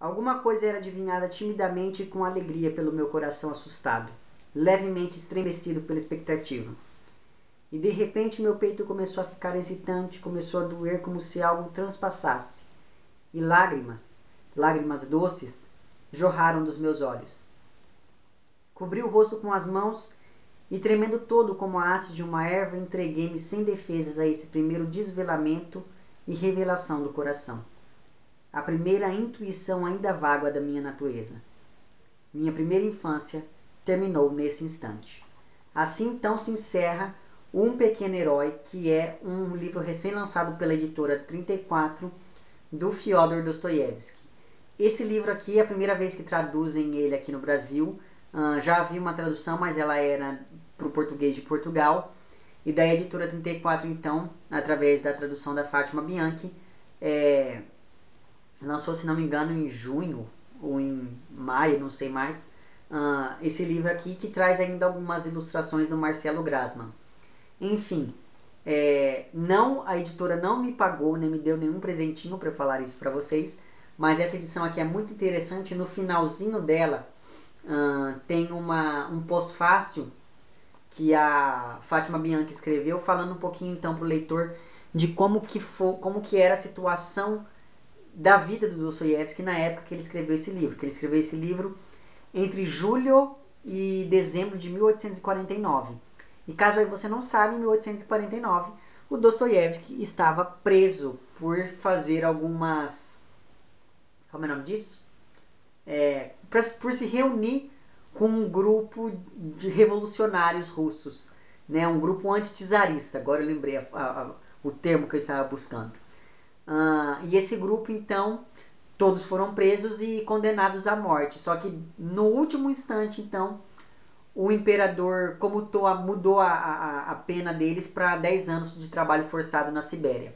Alguma coisa era adivinhada timidamente e com alegria pelo meu coração assustado, levemente estremecido pela expectativa. E de repente meu peito começou a ficar hesitante, começou a doer como se algo transpassasse. E lágrimas, lágrimas doces, jorraram dos meus olhos. Cobri o rosto com as mãos e, tremendo todo como a haste de uma erva, entreguei-me sem defesas a esse primeiro desvelamento e revelação do coração. A primeira intuição ainda vaga da minha natureza. Minha primeira infância terminou nesse instante. Assim então se encerra Um Pequeno Herói, que é um livro recém-lançado pela editora 34 do Fyodor Dostoiévski. Esse livro aqui é a primeira vez que traduzem ele aqui no Brasil. Já havia uma tradução, mas ela era para o português de Portugal. E da editora 34, então, através da tradução da Fátima Bianchi, lançou, se não me engano, em junho ou em maio, não sei mais, esse livro aqui, que traz ainda algumas ilustrações do Marcelo Grasman. Enfim, a editora não me pagou, nem me deu nenhum presentinho para falar isso para vocês, mas essa edição aqui é muito interessante. No finalzinho dela tem um pós-fácil que a Fátima Bianchi escreveu, falando um pouquinho então para o leitor de como que era a situação da vida do Dostoiévski na época que ele escreveu esse livro. Que ele escreveu esse livro entre julho e dezembro de 1849. E caso aí você não saiba, em 1849 o Dostoiévski estava preso por fazer algumas... Como é o nome disso? Por se reunir com um grupo de revolucionários russos, né? Um grupo anti-czarista. Agora eu lembrei o termo que eu estava buscando. E esse grupo, então, todos foram presos e condenados à morte. Só que no último instante, então, o imperador mudou a pena deles para 10 anos de trabalho forçado na Sibéria.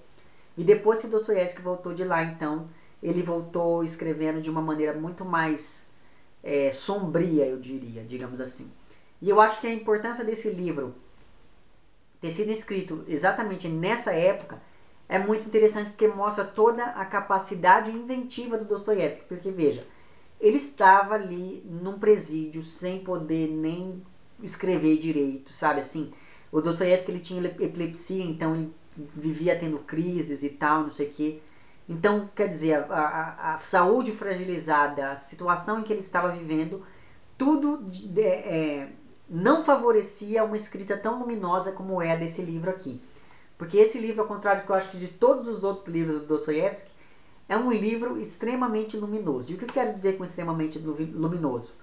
E depois que Dostoiévski voltou de lá, então, ele voltou escrevendo de uma maneira muito mais sombria, eu diria, digamos assim. E eu acho que a importância desse livro ter sido escrito exatamente nessa época é muito interessante, porque mostra toda a capacidade inventiva do Dostoiévski. Porque, veja, ele estava ali num presídio sem poder nem escrever direito, sabe assim? O Dostoiévski, ele tinha epilepsia, então ele vivia tendo crises e tal, não sei o quê. Então, quer dizer, a saúde fragilizada, a situação em que ele estava vivendo, tudo não favorecia uma escrita tão luminosa como é a desse livro aqui. Porque esse livro, ao contrário que eu acho que de todos os outros livros do Dostoiévski, é um livro extremamente luminoso. E o que eu quero dizer com extremamente luminoso?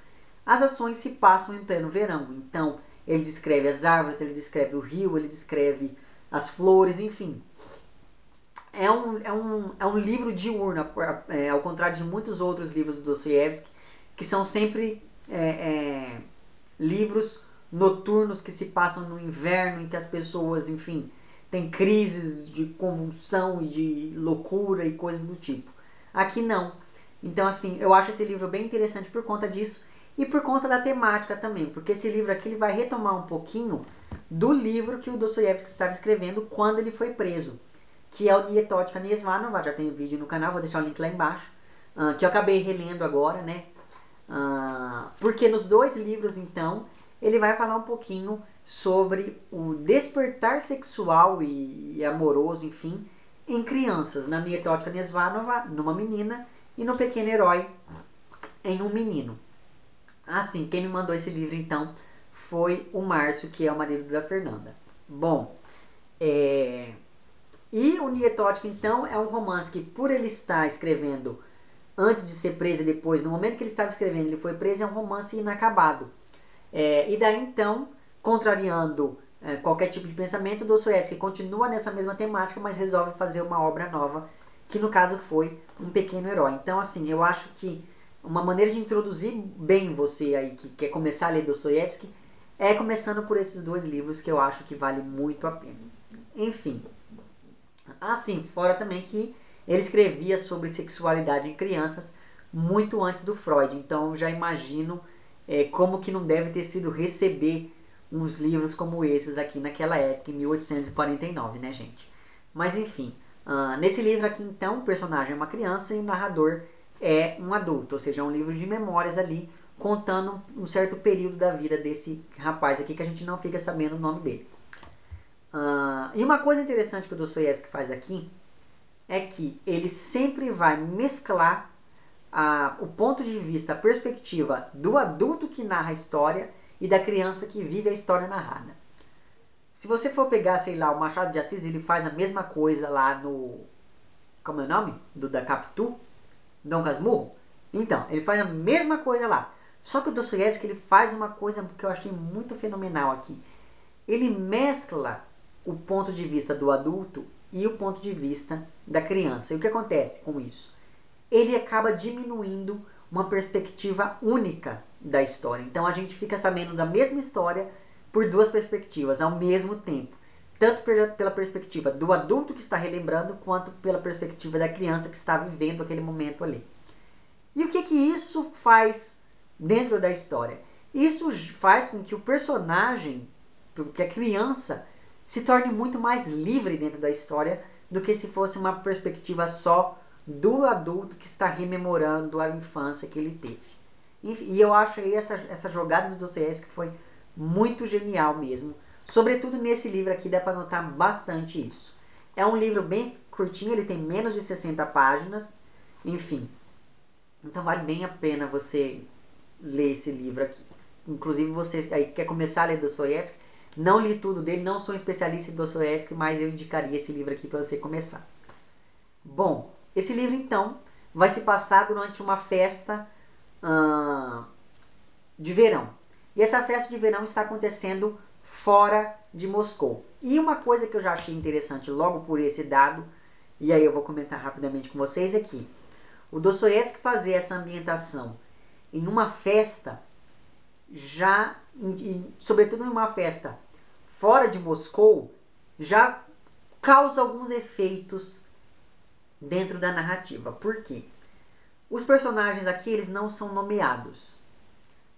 As ações se passam em pleno verão. Então, ele descreve as árvores, ele descreve o rio, ele descreve as flores, enfim. É um livro diurno, ao contrário de muitos outros livros do Dostoiévski, que são sempre livros noturnos que se passam no inverno, em que as pessoas, enfim, têm crises de convulsão e de loucura e coisas do tipo. Aqui não. Então, assim, eu acho esse livro bem interessante por conta disso e por conta da temática também, porque esse livro aqui ele vai retomar um pouquinho do livro que o Dostoiévski estava escrevendo quando ele foi preso, que é o Nietochka Nesvanova. Já tem vídeo no canal, vou deixar o link lá embaixo, que eu acabei relendo agora, né? Porque nos dois livros, então, ele vai falar um pouquinho sobre o despertar sexual e amoroso, enfim, em crianças. Na Nietochka Nesvanova, numa menina, e no Pequeno Herói, em um menino. Assim, quem me mandou esse livro, então, foi o Márcio, que é o marido da Fernanda. Bom, e o Nietochka, então, é um romance que, por ele estar escrevendo antes de ser preso e depois, no momento que ele estava escrevendo, ele foi preso, é um romance inacabado. E daí, então, contrariando qualquer tipo de pensamento, Dostoiévski continua nessa mesma temática, mas resolve fazer uma obra nova, que no caso foi Um Pequeno Herói. Então, assim, eu acho que uma maneira de introduzir bem você aí que quer começar a ler Dostoiévski é começando por esses dois livros, que eu acho que vale muito a pena. Enfim, assim, fora também que ele escrevia sobre sexualidade em crianças muito antes do Freud. Então eu já imagino como que não deve ter sido receber uns livros como esses aqui naquela época, em 1849, né, gente? Mas enfim, nesse livro aqui então, o personagem é uma criança e o narrador é um adulto, ou seja, é um livro de memórias ali, contando um certo período da vida desse rapaz aqui, que a gente não fica sabendo o nome dele. E uma coisa interessante que o Dostoiévski faz aqui é que ele sempre vai mesclar o ponto de vista, a perspectiva do adulto que narra a história e da criança que vive a história narrada. Se você for pegar, sei lá, o Machado de Assis, ele faz a mesma coisa lá no... Como é o nome? Da Capitu? Dom Casmurro? Então, ele faz a mesma coisa lá. Só que o Dostoiévski ele faz uma coisa que eu achei muito fenomenal aqui. Ele mescla o ponto de vista do adulto e o ponto de vista da criança. E o que acontece com isso? Ele acaba diminuindo uma perspectiva única da história. Então a gente fica sabendo da mesma história por duas perspectivas ao mesmo tempo. Tanto pela perspectiva do adulto que está relembrando, quanto pela perspectiva da criança que está vivendo aquele momento ali. E o que isso faz dentro da história? Isso faz com que o personagem, que a criança, se torne muito mais livre dentro da história do que se fosse uma perspectiva só do adulto que está rememorando a infância que ele teve. E eu acho aí essa jogada do Dostoiévski foi muito genial mesmo. Sobretudo nesse livro aqui dá para notar bastante isso. É um livro bem curtinho, ele tem menos de 60 páginas. Enfim, então vale bem a pena você ler esse livro aqui. Inclusive você aí quer começar a ler Dostoiévski, não li tudo dele, não sou especialista em Dostoiévski, mas eu indicaria esse livro aqui para você começar. Bom, esse livro então vai se passar durante uma festa de verão. E essa festa de verão está acontecendo fora de Moscou. E uma coisa que eu já achei interessante logo por esse dado, e aí eu vou comentar rapidamente com vocês, é que o Dostoiévski fazer essa ambientação em uma festa, sobretudo em uma festa fora de Moscou, já causa alguns efeitos dentro da narrativa. Por quê? Os personagens aqui eles não são nomeados.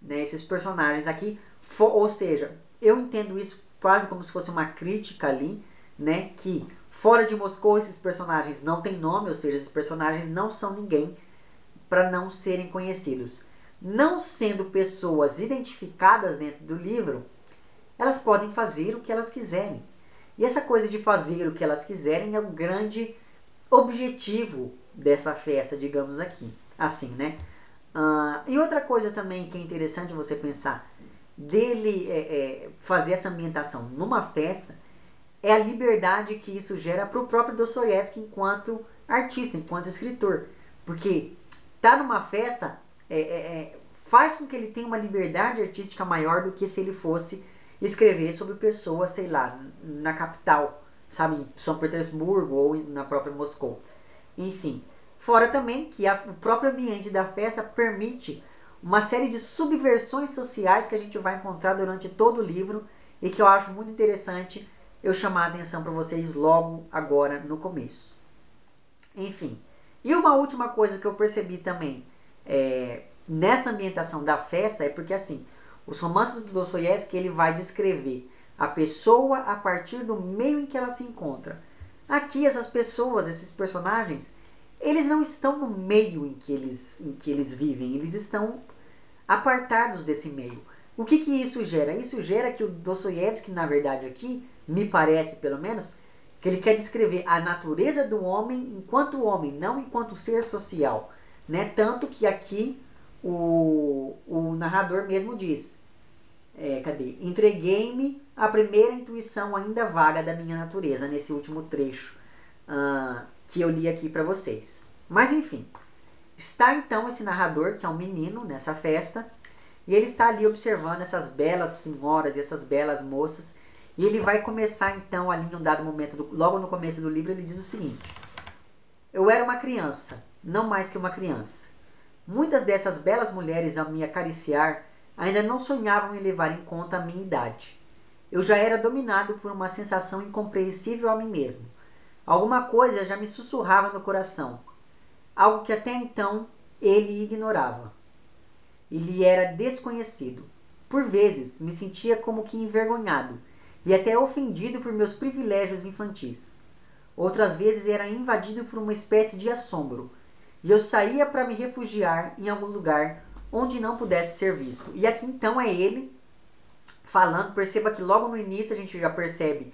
Né? Esses personagens aqui, ou seja, eu entendo isso quase como se fosse uma crítica ali, né? Que fora de Moscou esses personagens não têm nome, ou seja, esses personagens não são ninguém para não serem conhecidos. Não sendo pessoas identificadas dentro do livro, elas podem fazer o que elas quiserem. E essa coisa de fazer o que elas quiserem é o grande objetivo dessa festa, digamos aqui. Assim, né? E outra coisa também que é interessante você pensar dele fazer essa ambientação numa festa é a liberdade que isso gera para o próprio Dostoiévski enquanto artista, enquanto escritor. Porque estar numa festa faz com que ele tenha uma liberdade artística maior do que se ele fosse escrever sobre pessoas, sei lá, na capital, sabe, em São Petersburgo ou na própria Moscou. Enfim, fora também que o próprio ambiente da festa permite uma série de subversões sociais que a gente vai encontrar durante todo o livro e que eu acho muito interessante eu chamar a atenção para vocês logo agora no começo. Enfim, e uma última coisa que eu percebi também nessa ambientação da festa é porque assim, os romances do Dostoiévski ele vai descrever a pessoa a partir do meio em que ela se encontra. Aqui essas pessoas, esses personagens, eles não estão no meio em que eles vivem, eles estão apartados desse meio. O que isso gera? Isso gera que o Dostoiévski, na verdade aqui, me parece pelo menos, que ele quer descrever a natureza do homem enquanto homem, não enquanto ser social. Né? Tanto que aqui o narrador mesmo diz, entreguei-me à primeira intuição ainda vaga da minha natureza, nesse último trecho que eu li aqui para vocês. Mas enfim, está então esse narrador, que é um menino, nessa festa, e ele está ali observando essas belas senhoras e essas belas moças, e ele vai começar então ali em um dado momento, logo no começo do livro, ele diz o seguinte: eu era uma criança, não mais que uma criança. Muitas dessas belas mulheres, ao me acariciar, ainda não sonhavam em levar em conta a minha idade. Eu já era dominado por uma sensação incompreensível a mim mesmo. Alguma coisa já me sussurrava no coração, algo que até então ele ignorava. Ele era desconhecido. Por vezes me sentia como que envergonhado e até ofendido por meus privilégios infantis. Outras vezes era invadido por uma espécie de assombro. e eu saía para me refugiar em algum lugar onde não pudesse ser visto. E aqui então é ele falando. Perceba que logo no início a gente já percebe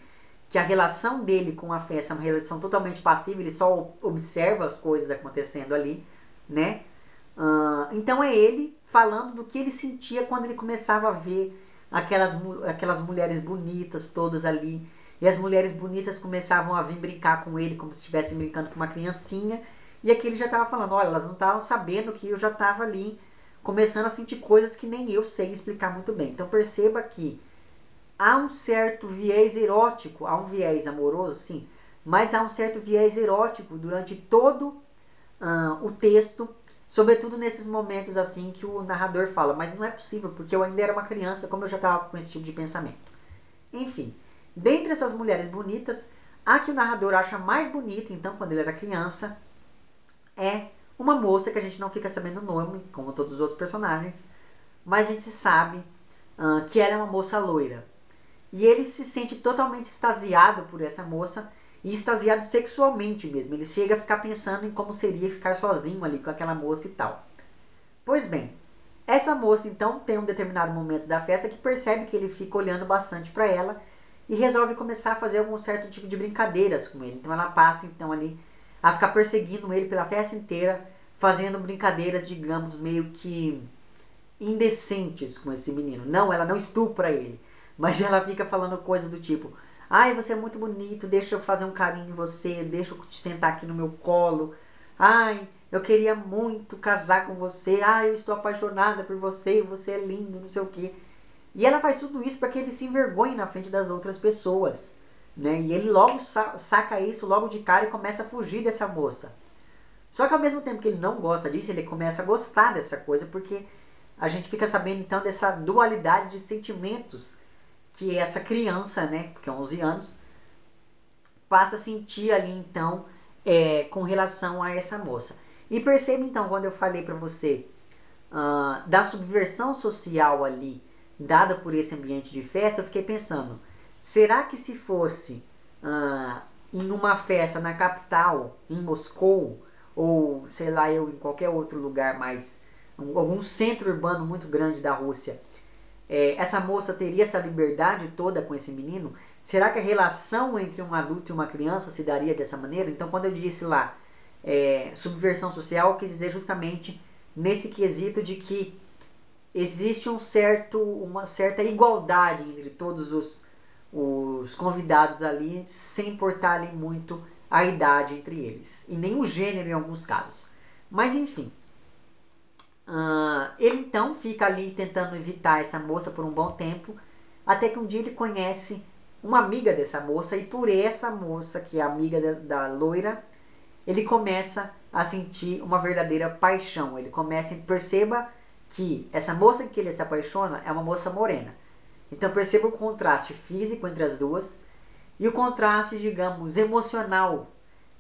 que a relação dele com a festa é uma relação totalmente passiva, ele só observa as coisas acontecendo ali, né? Então é ele falando do que ele sentia quando ele começava a ver aquelas mulheres bonitas todas ali. E as mulheres bonitas começavam a vir brincar com ele como se estivessem brincando com uma criancinha. E aqui ele já estava falando, olha, elas não estavam sabendo que eu já estava ali começando a sentir coisas que nem eu sei explicar muito bem. Então perceba que há um certo viés erótico, há um viés amoroso, sim, mas há um certo viés erótico durante todo o texto, sobretudo nesses momentos assim que o narrador fala, mas não é possível, porque eu ainda era uma criança, como eu já estava com esse tipo de pensamento. Enfim, dentre essas mulheres bonitas, a que o narrador acha mais bonita, então, quando ele era criança, é uma moça que a gente não fica sabendo o nome, como todos os outros personagens, mas a gente sabe que ela é uma moça loira. E ele se sente totalmente extasiado por essa moça, e extasiado sexualmente mesmo. Ele chega a ficar pensando em como seria ficar sozinho ali com aquela moça e tal. Pois bem, essa moça então tem um determinado momento da festa que percebe que ele fica olhando bastante para ela e resolve começar a fazer algum certo tipo de brincadeiras com ele. Então ela passa então ali a ficar perseguindo ele pela festa inteira, fazendo brincadeiras, digamos, meio que indecentes com esse menino. Não, ela não estupra ele, mas ela fica falando coisas do tipo: ai, você é muito bonito, deixa eu fazer um carinho em você, deixa eu te sentar aqui no meu colo. Ai, eu queria muito casar com você. Ai, eu estou apaixonada por você, você é lindo, não sei o quê. E ela faz tudo isso para que ele se envergonhe na frente das outras pessoas, né? E ele logo saca isso logo de cara e começa a fugir dessa moça. Só que ao mesmo tempo que ele não gosta disso, ele começa a gostar dessa coisa, porque a gente fica sabendo então dessa dualidade de sentimentos que essa criança, né, porque é 11 anos, passa a sentir ali então com relação a essa moça. E perceba então, quando eu falei para você da subversão social ali dada por esse ambiente de festa, eu fiquei pensando, será que se fosse em uma festa na capital, em Moscou, ou sei lá eu, em qualquer outro lugar mais, algum centro urbano muito grande da Rússia, essa moça teria essa liberdade toda com esse menino? Será que a relação entre um adulto e uma criança se daria dessa maneira? Então, quando eu disse lá subversão social, eu quis dizer justamente nesse quesito de que existe uma certa igualdade entre todos os convidados ali, sem importar ali muito a idade entre eles, e nem o gênero em alguns casos. Mas enfim, ele então fica ali tentando evitar essa moça por um bom tempo, até que um dia ele conhece uma amiga dessa moça, e por essa moça, que é amiga da loira, ele começa a sentir uma verdadeira paixão. Ele começa, perceba que essa moça que ele se apaixona é uma moça morena. Então perceba o contraste físico entre as duas e o contraste, digamos, emocional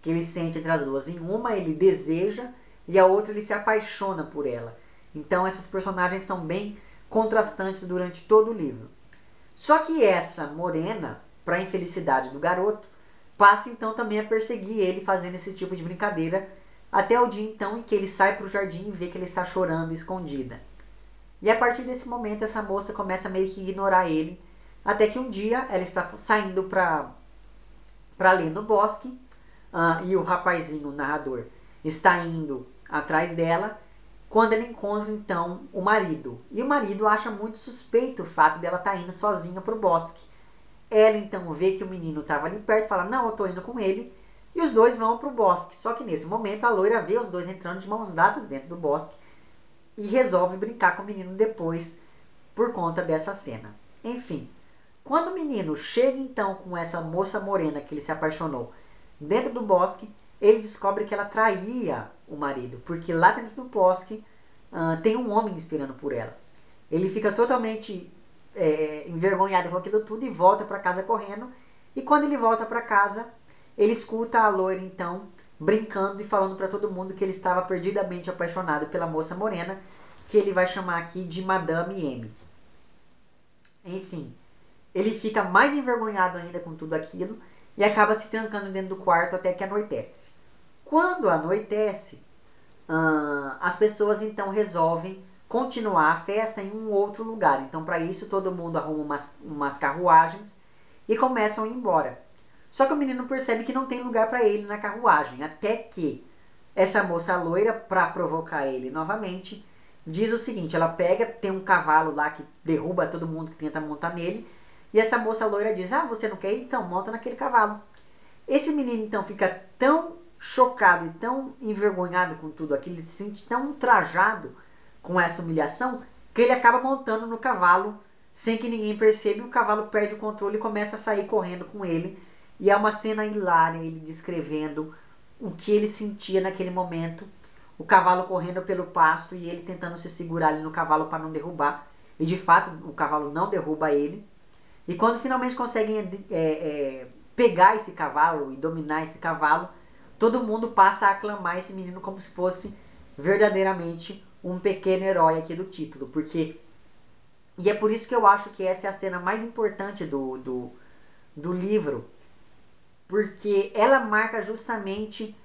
que ele sente entre as duas. Em uma ele deseja e a outra ele se apaixona por ela. Então essas personagens são bem contrastantes durante todo o livro. Só que essa morena, para a infelicidade do garoto, passa então também a perseguir ele fazendo esse tipo de brincadeira, até o dia então em que ele sai para o jardim e vê que ele está chorando escondida. E a partir desse momento essa moça começa meio que ignorar ele, até que um dia ela está saindo para ler no bosque, e o rapazinho, o narrador, está indo atrás dela, quando ela encontra então o marido. E o marido acha muito suspeito o fato dela estar indo sozinha para o bosque. Ela então vê que o menino estava ali perto e fala, não, eu estou indo com ele. E os dois vão para o bosque. Só que nesse momento a loira vê os dois entrando de mãos dadas dentro do bosque e resolve brincar com o menino depois por conta dessa cena. Enfim, quando o menino chega então com essa moça morena que ele se apaixonou dentro do bosque, ele descobre que ela traía o marido, porque lá dentro do bosque tem um homem esperando por ela. Ele fica totalmente envergonhado com aquilo tudo e volta para casa correndo. E quando ele volta para casa, ele escuta a loira então brincando e falando para todo mundo que ele estava perdidamente apaixonado pela moça morena, que ele vai chamar aqui de Madame M. Enfim, ele fica mais envergonhado ainda com tudo aquilo e acaba se trancando dentro do quarto até que anoitece. Quando anoitece, as pessoas então resolvem continuar a festa em um outro lugar. Então, para isso, todo mundo arruma umas carruagens e começam a ir embora. Só que o menino percebe que não tem lugar para ele na carruagem, até que essa moça loira, para provocar ele novamente, diz o seguinte: ela pega, tem um cavalo lá que derruba todo mundo que tenta montar nele, e essa moça loira diz: ah, você não quer ir? Então monta naquele cavalo. Esse menino então fica tão chocado e tão envergonhado com tudo aquilo, ele se sente tão ultrajado com essa humilhação, que ele acaba montando no cavalo sem que ninguém perceba, e o cavalo perde o controle e começa a sair correndo com ele. E é uma cena hilária, ele descrevendo o que ele sentia naquele momento, o cavalo correndo pelo pasto e ele tentando se segurar ali no cavalo para não derrubar. E de fato o cavalo não derruba ele. E quando finalmente conseguem pegar esse cavalo e dominar esse cavalo, todo mundo passa a aclamar esse menino como se fosse verdadeiramente um pequeno herói aqui do título. E é por isso que eu acho que essa é a cena mais importante do livro, porque ela marca justamente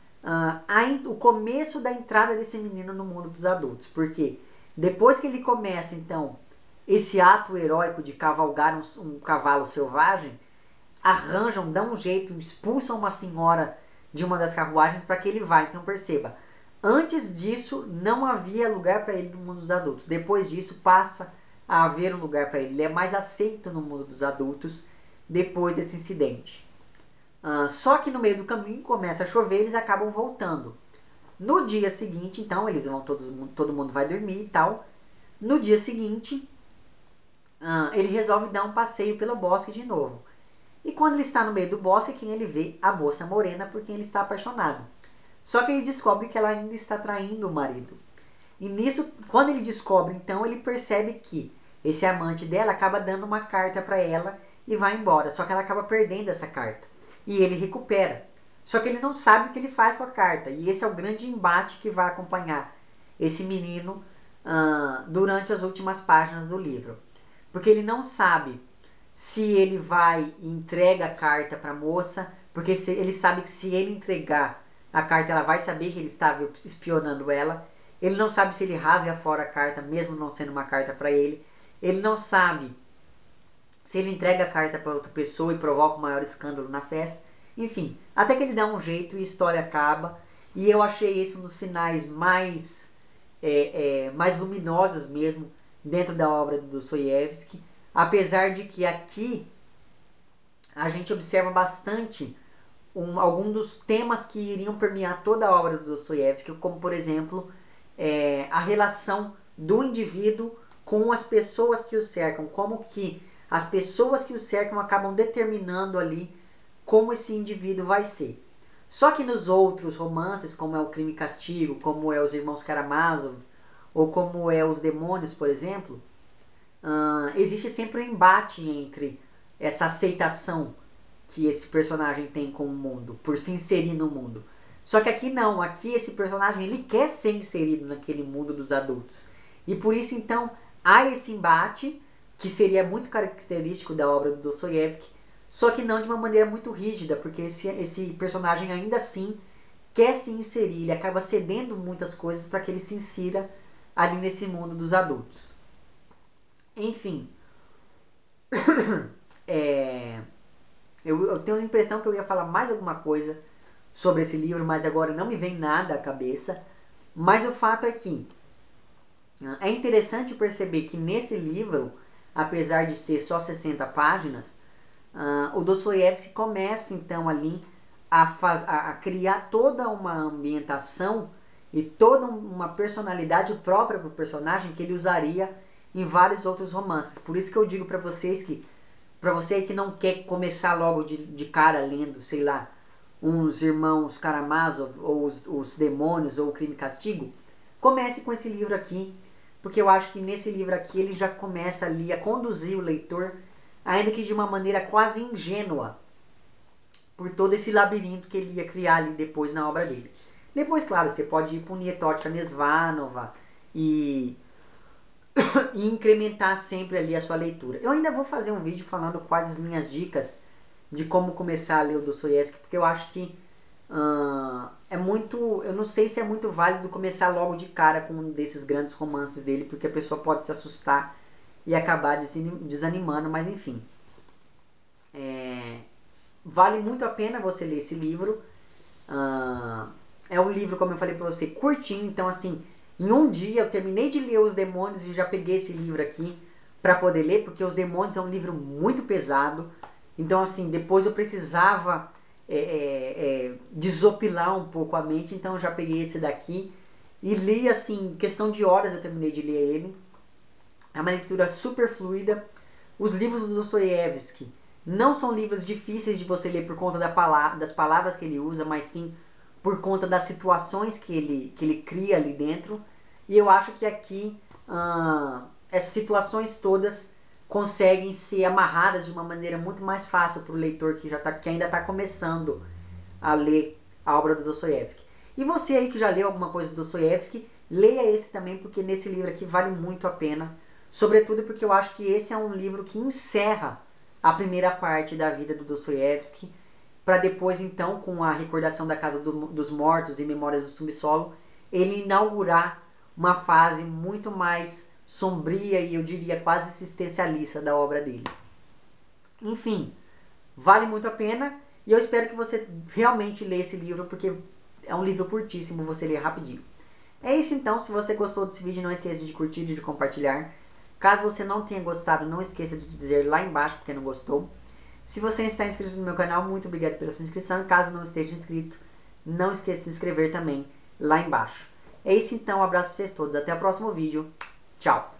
o começo da entrada desse menino no mundo dos adultos. Porque depois que ele começa, então, esse ato heróico de cavalgar um cavalo selvagem, arranjam, dão um jeito, expulsam uma senhora de uma das carruagens para que ele vá. Então perceba, antes disso não havia lugar para ele no mundo dos adultos. Depois disso passa a haver um lugar para ele. Ele é mais aceito no mundo dos adultos depois desse incidente. Só que no meio do caminho começa a chover, eles acabam voltando. No dia seguinte, então, eles vão, todo mundo vai dormir e tal. No dia seguinte, ele resolve dar um passeio pelo bosque de novo. E quando ele está no meio do bosque, quem ele vê? A moça morena por quem ele está apaixonado. Só que ele descobre que ela ainda está traindo o marido. E nisso, quando ele descobre, então, ele percebe que esse amante dela acaba dando uma carta para ela e vai embora. Só que ela acaba perdendo essa carta. E ele recupera. Só que ele não sabe o que ele faz com a carta. E esse é o grande embate que vai acompanhar esse menino durante as últimas páginas do livro. Porque ele não sabe se ele vai e entrega a carta para a moça, porque ele sabe que se ele entregar a carta, ela vai saber que ele estava espionando ela. Ele não sabe se ele rasga fora a carta, mesmo não sendo uma carta para ele. Ele não sabe se ele entrega a carta para outra pessoa e provoca um maior escândalo na festa. Enfim, até que ele dá um jeito e a história acaba. E eu achei esse um dos finais mais luminosos mesmo dentro da obra do Dostoiévski. Apesar de que aqui a gente observa bastante alguns dos temas que iriam permear toda a obra do Dostoiévski, como por exemplo a relação do indivíduo com as pessoas que o cercam, como que as pessoas que o cercam acabam determinando ali como esse indivíduo vai ser. Só que nos outros romances, como é o Crime e Castigo, como é Os Irmãos Karamazov, ou como é Os Demônios, por exemplo, existe sempre um embate entre essa aceitação que esse personagem tem com o mundo, por se inserir no mundo. Só que aqui não, aqui esse personagem ele quer ser inserido naquele mundo dos adultos. E por isso então há esse embate, que seria muito característico da obra do Dostoiévski, só que não de uma maneira muito rígida, porque esse personagem ainda assim quer se inserir, ele acaba cedendo muitas coisas para que ele se insira ali nesse mundo dos adultos. Enfim, eu tenho a impressão que eu ia falar mais alguma coisa sobre esse livro, mas agora não me vem nada à cabeça. Mas o fato é que é interessante perceber que nesse livro, apesar de ser só 60 páginas, o Dostoiévski começa então ali a criar toda uma ambientação e toda uma personalidade própria para o personagem que ele usaria em vários outros romances. Por isso que eu digo para vocês que, para você que não quer começar logo de cara lendo, sei lá, Os Irmãos Karamazov, ou os Demônios, ou o Crime e Castigo, comece com esse livro aqui, porque eu acho que nesse livro aqui ele já começa ali a conduzir o leitor, ainda que de uma maneira quase ingênua, por todo esse labirinto que ele ia criar ali depois na obra dele. Depois, claro, você pode ir para o Nietotka Nesvanova e incrementar sempre ali a sua leitura. Eu ainda vou fazer um vídeo falando quais as minhas dicas de como começar a ler o Dostoiévski, porque eu acho que É muito, eu não sei se é muito válido começar logo de cara com um desses grandes romances dele, porque a pessoa pode se assustar e acabar desanimando, mas enfim. Vale muito a pena você ler esse livro. É um livro, como eu falei pra você, curtinho, então assim, em um dia eu terminei de ler Os Demônios e já peguei esse livro aqui para poder ler, porque Os Demônios é um livro muito pesado. Então assim, depois eu precisava desopilar um pouco a mente, então eu já peguei esse daqui e li assim, em questão de horas eu terminei de ler ele. É uma leitura super fluida. Os livros do Dostoiévski não são livros difíceis de você ler por conta das palavras que ele usa, mas sim por conta das situações que ele cria ali dentro. E eu acho que aqui essas situações todas conseguem ser amarradas de uma maneira muito mais fácil para o leitor que ainda está começando a ler a obra do Dostoiévski. E você aí que já leu alguma coisa do Dostoiévski, leia esse também, porque nesse livro aqui vale muito a pena. Sobretudo porque eu acho que esse é um livro que encerra a primeira parte da vida do Dostoiévski, para depois então, com a recordação da Casa dos Mortos e Memórias do Subsolo, ele inaugurar uma fase muito mais sombria e eu diria quase existencialista da obra dele. Enfim, vale muito a pena e eu espero que você realmente leia esse livro, porque é um livro curtíssimo, você lê rapidinho. É isso então, se você gostou desse vídeo, não esqueça de curtir e de compartilhar. Caso você não tenha gostado, não esqueça de dizer lá embaixo porque não gostou. Se você está inscrito no meu canal, muito obrigado pela sua inscrição. E caso não esteja inscrito, não esqueça de se inscrever também lá embaixo. É isso então, um abraço para vocês todos. Até o próximo vídeo. Tchau!